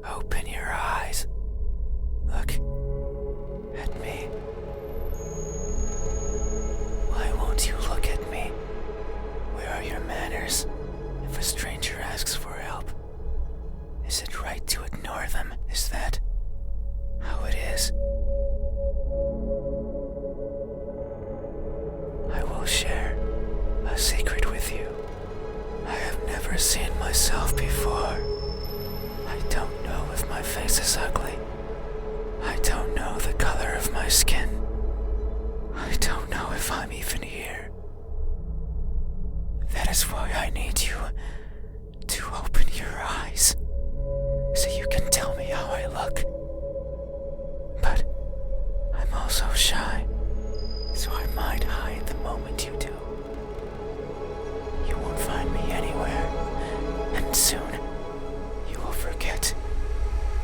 Open your eyes. Look at me. Why won't you look at me? Where are your manners? If a stranger asks for help, is it right to ignore them? Is that how it is? I will share a secret with you. I have never seen myself before. I don't know if my face is ugly. I don't know the color of my skin. I don't know if I'm even here. That is why I need you to open your eyes, so you can tell me how I look. But I'm also shy, so I might hide the moment you do. You won't find me anywhere, and soon you will forget,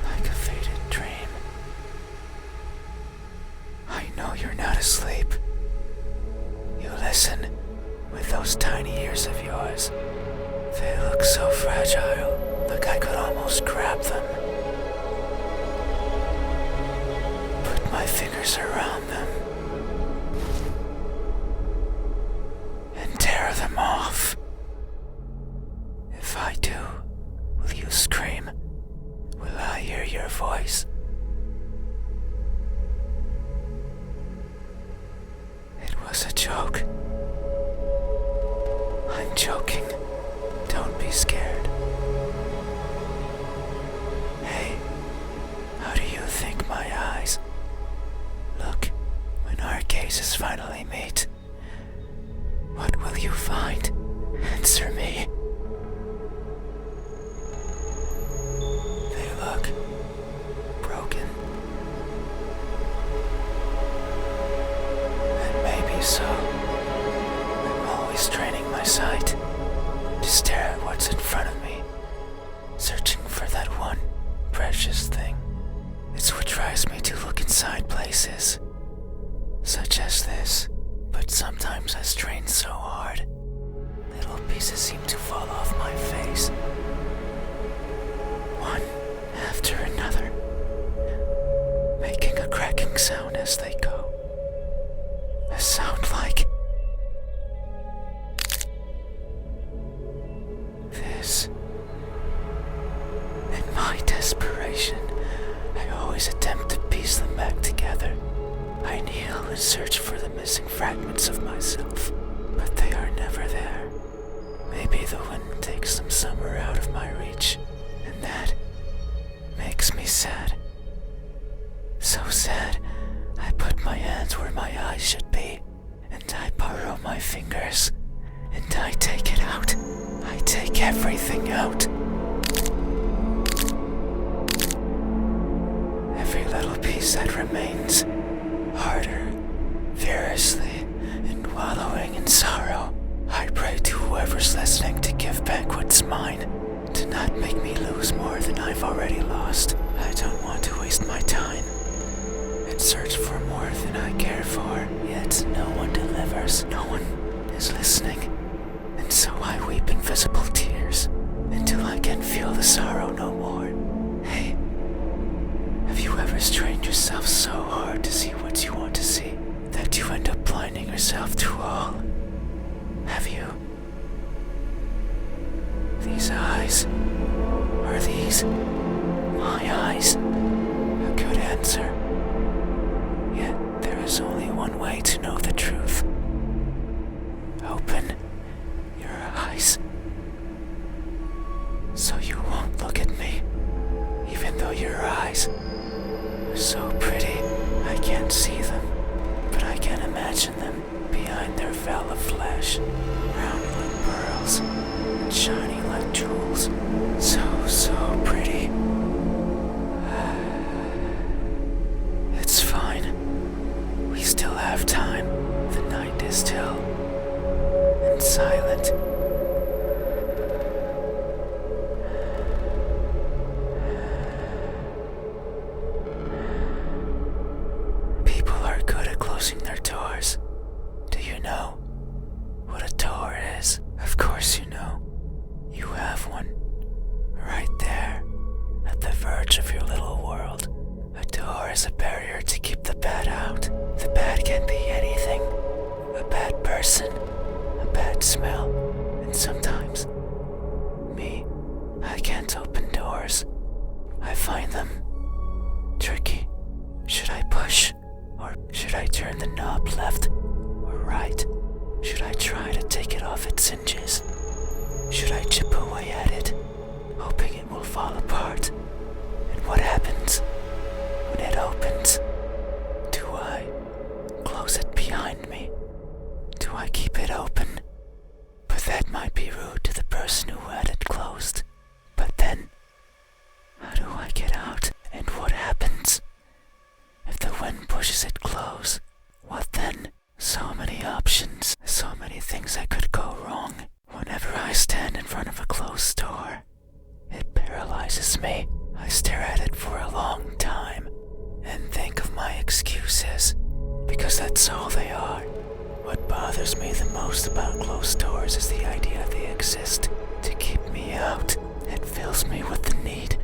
like a faded dream. I know you're not asleep. You listen with those tiny ears of yours. They look so fragile, like I could almost grab them. Put my fingers around them and tear them off. If I do, will you scream? Will I hear your voice? It was a joke. I'm joking. Don't be scared. Hey, how do you think my eyes look when our gazes finally meet? What will you find? Answer me. They look broken. And maybe so. I'm always straining my sight to stare at what's in front of me, searching for that one precious thing. It's what drives me to look inside places, such as this. But sometimes I strain so hard, little pieces seem to fall off my face, one after another, making a cracking sound as they go. A sound like this. In my desperation, I always attempt to piece them back together. I kneel and search for the missing fragments of myself, but they are never there. Maybe the wind takes them somewhere out of my reach, and that makes me sad. So sad, I put my hands where my eyes should be, and I borrow my fingers, and I take it out. I take everything out. Every little piece that remains, harder, furiously, and wallowing in sorrow. I pray to whoever's listening to give back what's mine, to not make me lose more than I've already lost. I don't want to waste my time and search for more than I care for, yet no one delivers. No one is listening, and so I weep invisible tears until I can feel the sorrow no more. Hey, have you ever strained yourself so hard to see what you want to see that you end up blinding yourself to all? Have you? These eyes, are these my eyes? A good answer. Yet there is only one way to know the truth. Open your eyes, so you won't look at me, even though your eyes are so pretty. I can't see them, but I can imagine them behind their veil of flesh, round like pearls and shiny like jewels. So pretty. It's fine. We still have time. The night is still and silent. People are good at closing their doors. Do you know what a door is? Of course you know. You have one. person, a bad smell, and sometimes me. I can't open doors. I find them tricky. Should I push? Or should I turn the knob left or right? Should I try to take it off its hinges? Should I chip away at it, hoping it will fall apart? And what happens when it opens? Do I close it behind me? Do I keep it open? But that might be rude to the person who had it closed. But then, how do I get out? And what happens if the wind pushes it close? What then? So many options, so many things that could go wrong. Whenever I stand in front of a closed door, it paralyzes me. I stare at it for a long time and think of my excuses, because that's all they are. What bothers me the most about closed doors is the idea they exist to keep me out. It fills me with the need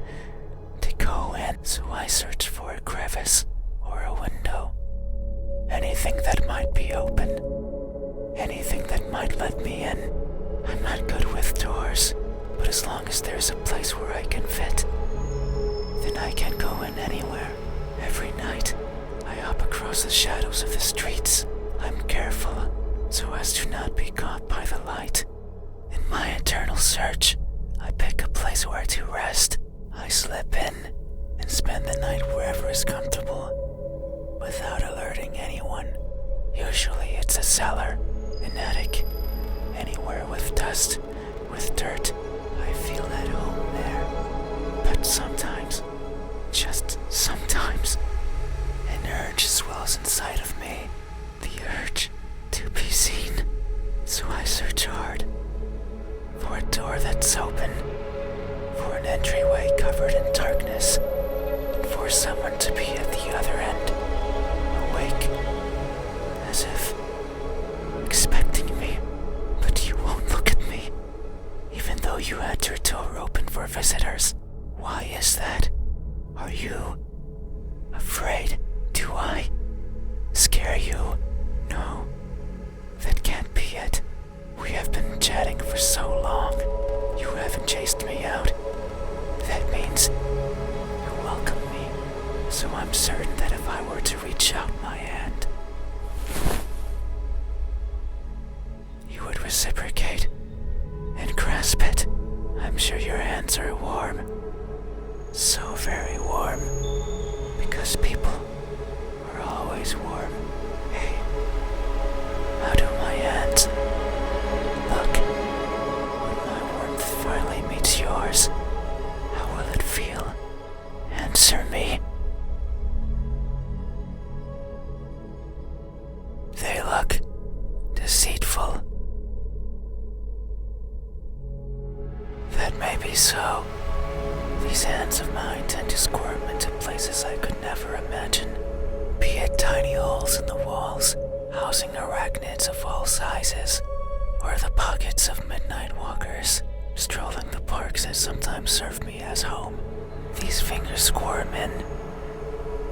to go in, so I search for a crevice or a window. Anything that might be open. Anything that might let me in. I'm not good with doors, but as long as there's a place where I can fit, then I can go in anywhere. Every night, I hop across the shadows of the streets. I'm careful, so as to not be caught by the light. In my eternal search, I pick a place where to rest. I slip in and spend the night wherever is comfortable, without alerting anyone. Usually it's a cellar, an attic, anywhere with dust, with dirt. I feel at home there. But sometimes, just sometimes, an urge swells inside of me. The urge to be seen. So I search hard for a door that's open, for an entryway covered in darkness, and for someone to be at the other end, awake, as if expecting me. But you won't look at me, even though you had your door open for visitors. Why is that? Are you afraid? Do I scare you? No, that can't be it. We have been chatting for so long. You haven't chased me out. That means you welcome me. So I'm certain that if I were to reach out my hand, you would reciprocate and grasp it. I'm sure your hands are warm. So very warm. Because people are always warm. Hey, how do my hands look when my warmth finally meets yours? How will it feel? Answer me. They look deceitful. That may be so. These hands of mine tend to squirm into places I could never imagine. Be it tiny holes in the walls, housing arachnids of all sizes, or the pockets of midnight walkers, strolling the parks that sometimes serve me as home. These fingers squirm in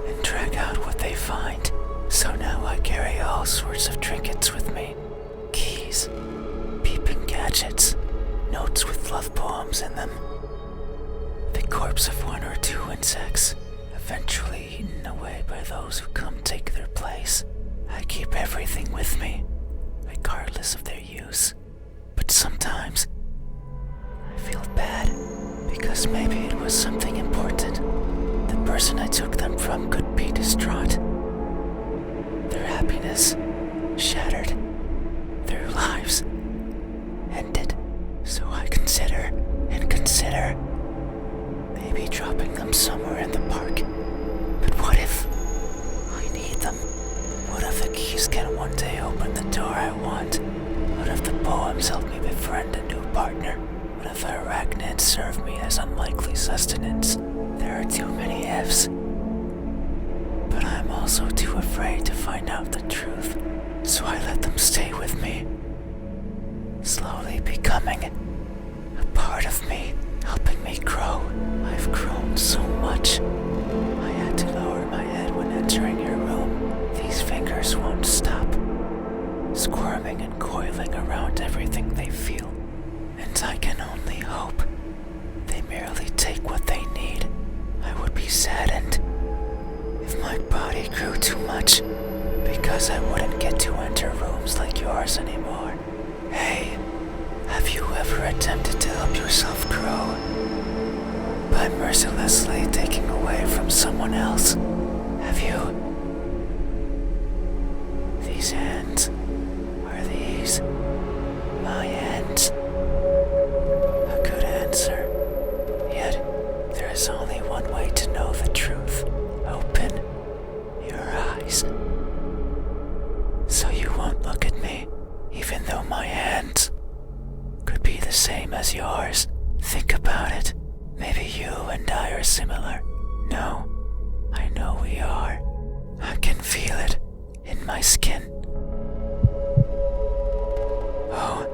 and drag out what they find. So now I carry all sorts of trinkets with me. Keys, peeping gadgets, notes with love poems in them. The corpse of one or two insects, eventually eaten away by those who come take their place. I keep everything with me, regardless of their use. But sometimes, I feel bad, because maybe it was something important. The person I took them from could be distraught. Their happiness shattered. Their lives ended. So I consider maybe dropping them somewhere in the park. But what if I need them? What if the keys can one day open the door I want? What if the poems help me befriend a new partner? What if arachnids serve me as unlikely sustenance? There are too many ifs. But I'm also too afraid to find out the truth. So I let them stay with me, slowly becoming a part of me, helping me grow. I've grown so much. I had to lower my head when entering your room. These fingers won't stop squirming humming and coiling around everything they feel, and I can only hope they merely take what they need. I would be saddened if my body grew too much, because I wouldn't get to enter rooms like yours anymore. Hey, have you ever attempted to help yourself grow by mercilessly taking away from someone else? Have you? These hands, are these my hands? A good answer. Yet, there is only one way to know the truth. Open your eyes. So you won't look at me, even though my hands could be the same as yours. Think about it. Maybe you and I are similar. No, I know we are. I can feel it in my skin. Oh.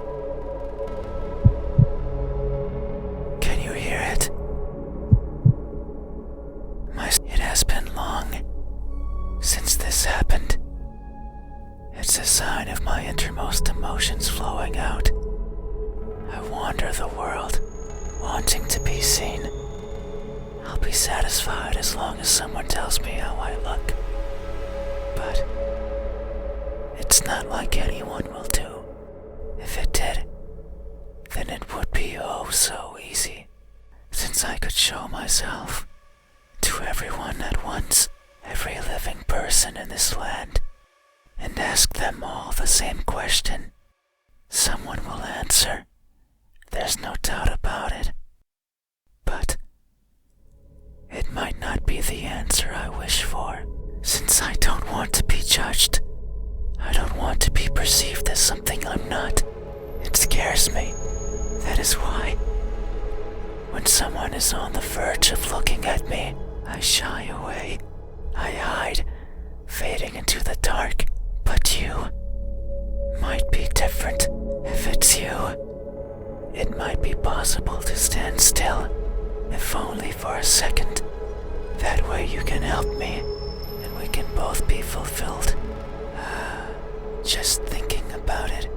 Can you hear it? It has been long since this happened. It's a sign of my innermost emotions flowing out. I wander the world, wanting to be seen. I'll be satisfied as long as someone tells me how I look. But it's not like anyone will do. If it did, then it would be oh so easy, since I could show myself to everyone at once, every living person in this land, and ask them all the same question. Someone will answer. There's no doubt about it. But it might not be the answer I wish for, since I don't want to be judged. I don't want to be perceived as something I'm not. It scares me. That is why, when someone is on the verge of looking at me, I shy away. I hide, fading into the dark. But you might be different. If it's you, it might be possible to stand still, if only for a second. That way you can help me, and we can both be fulfilled. Just thinking about it,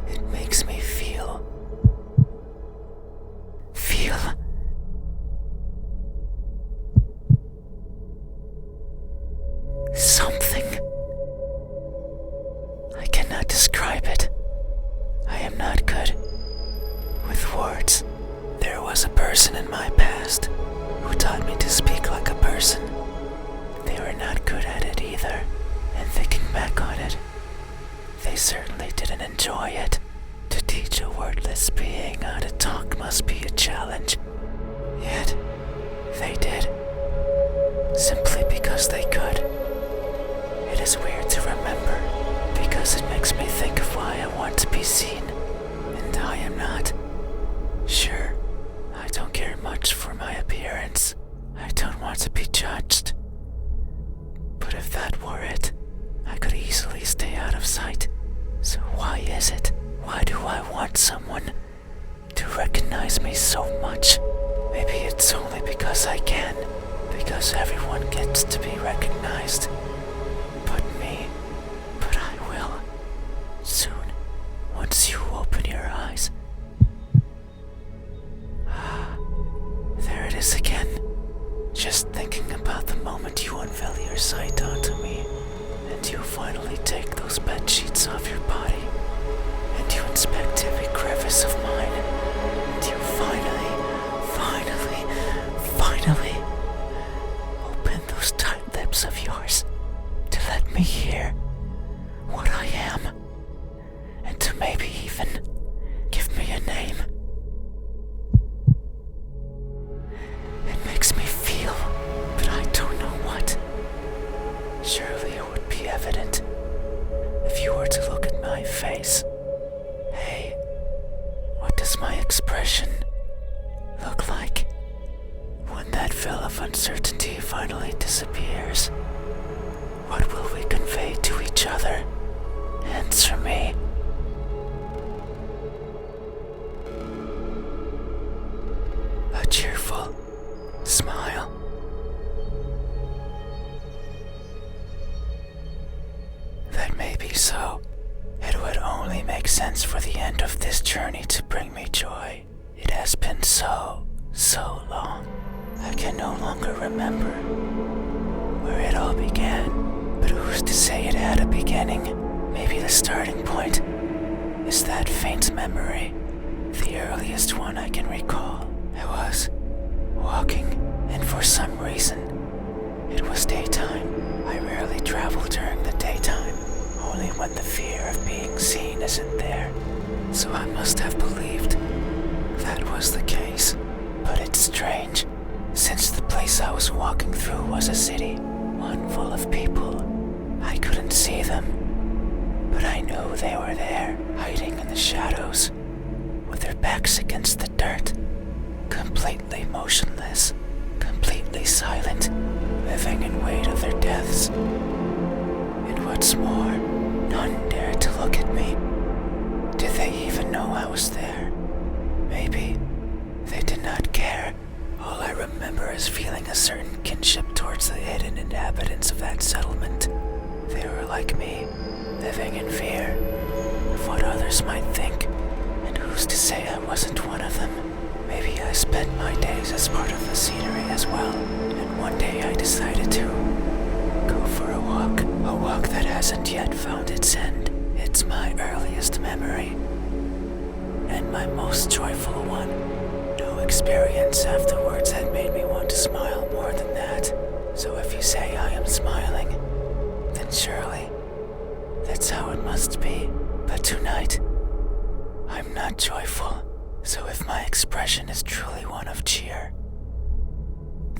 it makes me feel something. I cannot describe it. I am not good with words. There was a person in my past who taught me to speak like a person. They were not good at it either, and thinking back on it, they certainly didn't enjoy it. To teach a wordless being how to talk must be a challenge. Yet, they did, simply because they could. It is weird to remember, because it makes me think of why I want to be seen, and I am not. Sure, I don't care much for my appearance. I don't want to be judged. But if that were it, I could easily stay out of sight. So why is it? Why do I want someone to recognize me so much? Maybe it's only because I can, because everyone gets to be recognized. But I will. Soon, once you open your eyes. There it is again. Just thinking about the moment you unveil your sight onto me, and you finally take those bed sheets off your body, and you inspect every crevice of mine, and you finally open those tight lips of yours to let me hear what I am, and to maybe even give me a name. It makes me feel, but I don't know what. Surely it would be evident if you were to look at my face. Hey, what does my expression look like when that veil of uncertainty finally disappears? What will we convey to each other? Answer me. A cheerful smile. That may be so. It would only sense for the end of this journey to bring me joy. It has been so long. I can no longer remember where it all began, but who's to say it had a beginning? Maybe the starting point is that faint memory, the earliest one I can recall. I was walking, and for some reason, it was daytime. I rarely travel during the daytime, only when the fear of being seen isn't there. So I must have believed that was the case. But it's strange, since the place I was walking through was a city, one full of people. I couldn't see them, but I knew they were there, hiding in the shadows, with their backs against the dirt, completely motionless, completely silent, living in wait of their deaths. And what's more, none dared to look at me. Did they even know I was there? Maybe they did not care. All I remember is feeling a certain kinship towards the hidden inhabitants of that settlement. They were like me, living in fear of what others might think, and who's to say I wasn't one of them? Maybe I spent my days as part of the scenery as well, and one day I decided to go for a walk that hasn't yet found its end. It's my earliest memory, and my most joyful one. No experience afterwards had made me want to smile more than that. So if you say I am smiling, then surely that's how it must be. But tonight, I'm not joyful. So if my expression is truly one of cheer,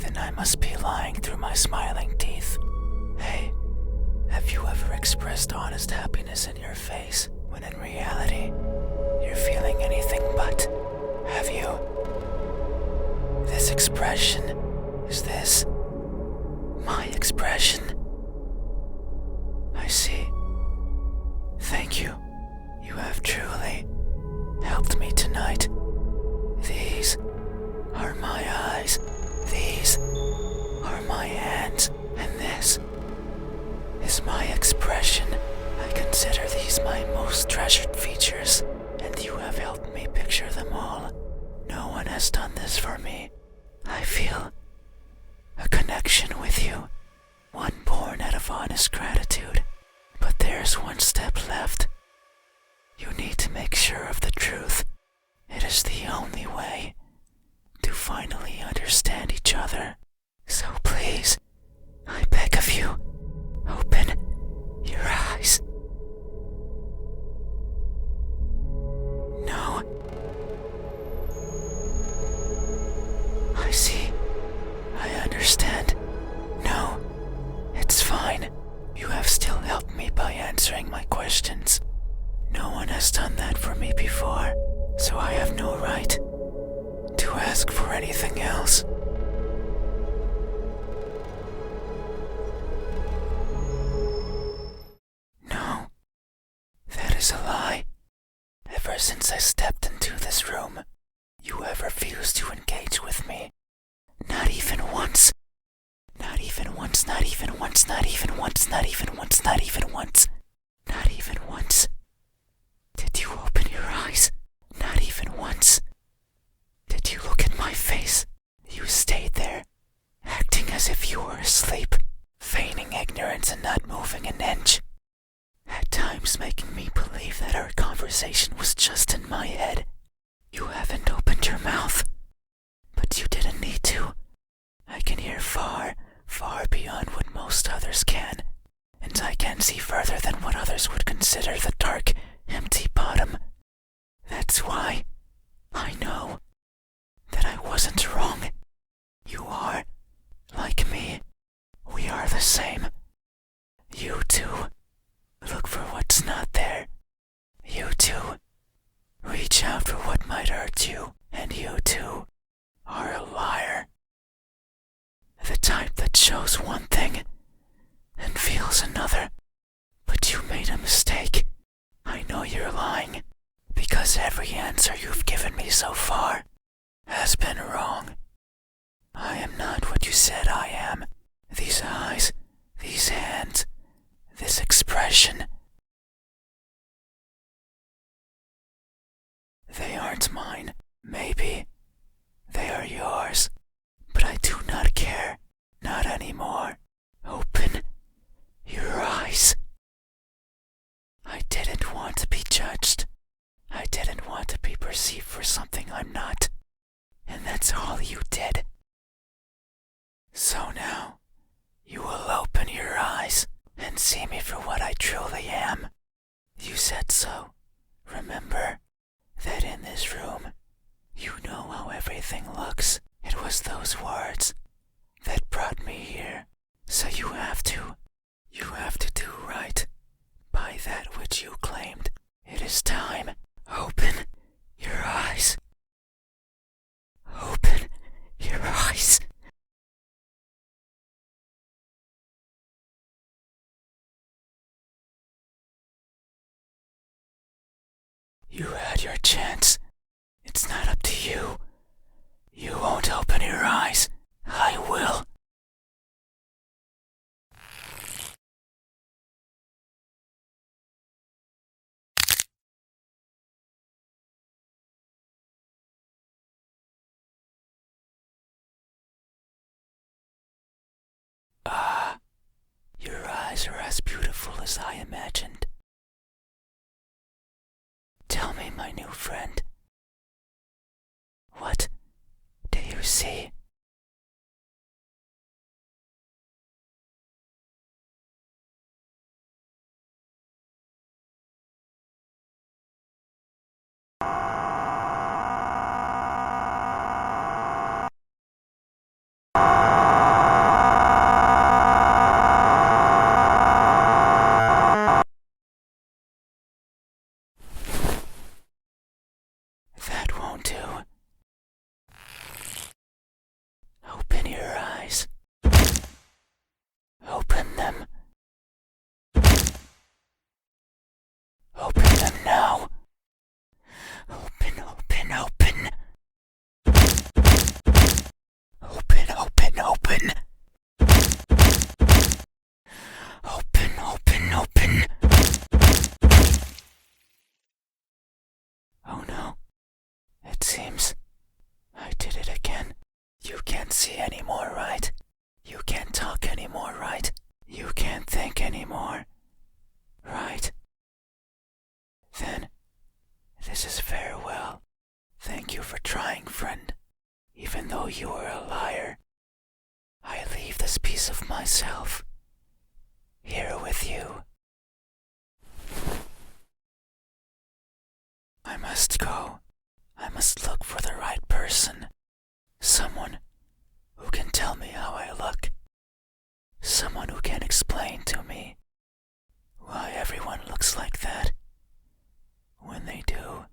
then I must be lying through my smiling teeth. Hey, have you ever expressed honest happiness in your face when in reality you're feeling anything but? Have you? This expression, is this my expression? I see. Thank you. You have truly helped me tonight. These are my eyes. These are my hands. And this is my expression. I consider these my most treasured features, and you have helped me picture them all. No one has done this for me. I feel a connection with you, one born out of honest gratitude. But there's one step left. You need to make sure of the truth. It is the only way to finally understand each other. So please, I beg of you, open your eyes. No. I see. I understand. No, it's fine. You have still helped me by answering my questions. No one has done that for me before, so I have no right to ask for anything else. No, that is a lie. Ever since I stepped into this room, you have refused to engage with me. Not even once. Not even once, not even once, not even once, not even once, not even once. Not even once. Did you open your eyes? Not even once. Did you look at my face? You stayed there, acting as if you were asleep, feigning ignorance and not moving an inch. At times making me believe that our conversation was just in my head. You haven't opened your mouth, but you didn't need to. I can hear far, far beyond what most others can, and I can see further than what others would consider the dark, empty bottom. That's why I know that I wasn't wrong. You are like me. We are the same. You too look for what's not there. You too reach out for what might hurt you, and you too are a liar. The type that shows one thing and feels another. But you made a mistake. I know you're lying, because every answer you've given me so far has been wrong. I am not what you said I am. These eyes, these hands, this expression. That's all you did. So now, you will open your eyes and see me for what I truly am. You said so. Remember that in this room, you know how everything looks. It was those words that brought me here. So you have to do right by that which you claimed. It is time. Open your eyes. Open your eyes. You had your chance. It's not up to you. You won't open your eyes. I will. Your eyes are as beautiful as I imagined. Tell me, my new friend, what do you see? That won't do. Open your eyes. Open them. Open them now. Open, open, open. Open, open, open. Open, open, open. Oh no. It seems I did it again. You can't see anymore, right? You can't talk anymore, right? You can't think anymore, right? Then, this is farewell. Thank you for trying, friend. Even though you are a liar, I leave this piece of myself here with you. I must go. I must look for the right person. Someone who can tell me how I look. Someone who can explain to me why everyone looks like that when they do.